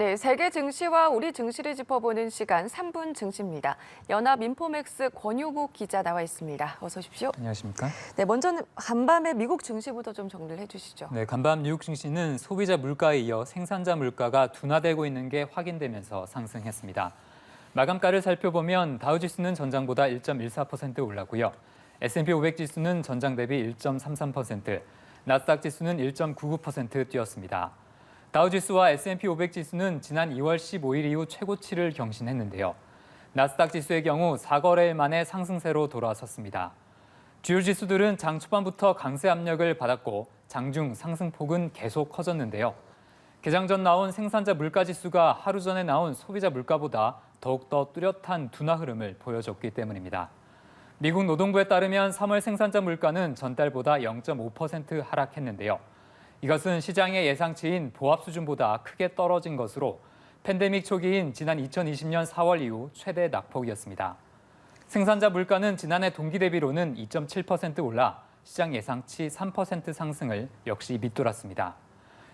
네, 세계 증시와 우리 증시를 짚어보는 시간 3분 증시입니다. 연합인포맥스 권용욱 기자 나와 있습니다. 어서 오십시오. 안녕하십니까? 네, 먼저는 간밤에 미국 증시부터 좀 정리를 해주시죠. 네, 간밤 뉴욕 증시는 소비자 물가에 이어 생산자 물가가 둔화되고 있는 게 확인되면서 상승했습니다. 마감가를 살펴보면 다우지수는 전장보다 1.14% 올랐고요. S&P 500 지수는 전장 대비 1.33%, 나스닥 지수는 1.99% 뛰었습니다. 다우지수와 S&P 500 지수는 지난 2월 15일 이후 최고치를 경신했는데요. 나스닥 지수의 경우 4거래일 만에 상승세로 돌아섰습니다. 주요 지수들은 장 초반부터 강세 압력을 받았고 장중 상승폭은 계속 커졌는데요. 개장 전 나온 생산자 물가 지수가 하루 전에 나온 소비자 물가보다 더욱더 뚜렷한 둔화 흐름을 보여줬기 때문입니다. 미국 노동부에 따르면 3월 생산자 물가는 전달보다 0.5% 하락했는데요. 이것은 시장의 예상치인 보합 수준보다 크게 떨어진 것으로 팬데믹 초기인 지난 2020년 4월 이후 최대 낙폭이었습니다. 생산자 물가는 지난해 동기 대비로는 2.7% 올라 시장 예상치 3% 상승을 역시 밑돌았습니다.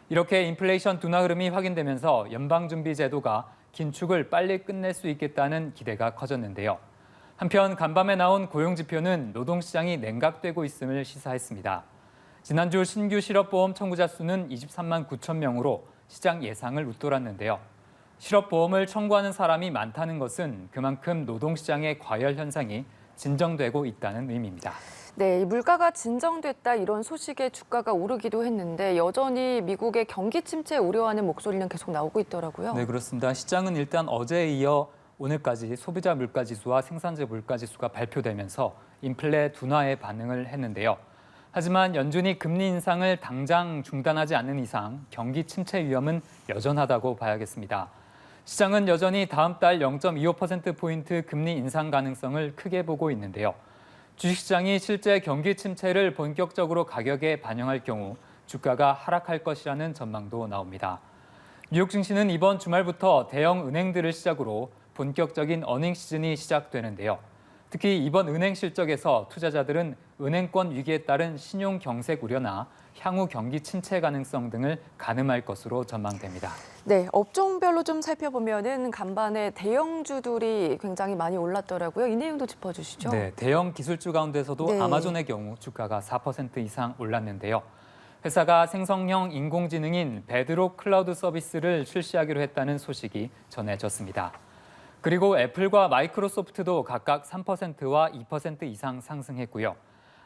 이렇게 인플레이션 둔화 흐름이 확인되면서 연방준비제도가 긴축을 빨리 끝낼 수 있겠다는 기대가 커졌는데요. 한편 간밤에 나온 고용지표는 노동시장이 냉각되고 있음을 시사했습니다. 지난주 신규 실업보험 청구자 수는 23만 9천 명으로 시장 예상을 웃돌았는데요. 실업보험을 청구하는 사람이 많다는 것은 그만큼 노동시장의 과열 현상이 진정되고 있다는 의미입니다. 네, 물가가 진정됐다 이런 소식에 주가가 오르기도 했는데 여전히 미국의 경기 침체 우려하는 목소리는 계속 나오고 있더라고요. 네, 그렇습니다. 시장은 일단 어제에 이어 오늘까지 소비자 물가지수와 생산자 물가지수가 발표되면서 인플레 둔화에 반응을 했는데요. 하지만 연준이 금리 인상을 당장 중단하지 않는 이상 경기 침체 위험은 여전하다고 봐야겠습니다. 시장은 여전히 다음 달 0.25%포인트 금리 인상 가능성을 크게 보고 있는데요. 주식시장이 실제 경기 침체를 본격적으로 가격에 반영할 경우 주가가 하락할 것이라는 전망도 나옵니다. 뉴욕 증시는 이번 주말부터 대형 은행들을 시작으로 본격적인 어닝 시즌이 시작되는데요. 특히 이번 은행 실적에서 투자자들은 은행권 위기에 따른 신용 경색 우려나 향후 경기 침체 가능성 등을 가늠할 것으로 전망됩니다. 네, 업종별로 좀 살펴보면은 간밤에 대형주들이 굉장히 많이 올랐더라고요. 이 내용도 짚어주시죠. 네, 대형 기술주 가운데서도 네. 아마존의 경우 주가가 4% 이상 올랐는데요. 회사가 생성형 인공지능인 베드록 클라우드 서비스를 출시하기로 했다는 소식이 전해졌습니다. 그리고 애플과 마이크로소프트도 각각 3%와 2% 이상 상승했고요.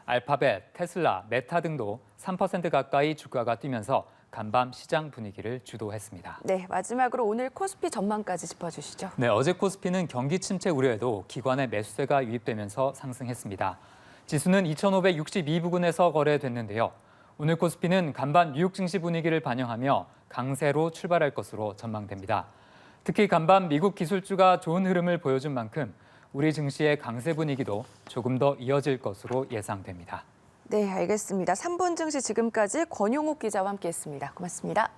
알파벳, 테슬라, 메타 등도 3% 가까이 주가가 뛰면서 간밤 시장 분위기를 주도했습니다. 네, 마지막으로 오늘 코스피 전망까지 짚어주시죠. 네, 어제 코스피는 경기 침체 우려에도 기관의 매수세가 유입되면서 상승했습니다. 지수는 2,562부근에서 거래됐는데요. 오늘 코스피는 간밤 뉴욕 증시 분위기를 반영하며 강세로 출발할 것으로 전망됩니다. 특히 간밤 미국 기술주가 좋은 흐름을 보여준 만큼 우리 증시의 강세 분위기도 조금 더 이어질 것으로 예상됩니다. 네, 알겠습니다. 3분 증시 지금까지 권용욱 기자와 함께했습니다. 고맙습니다.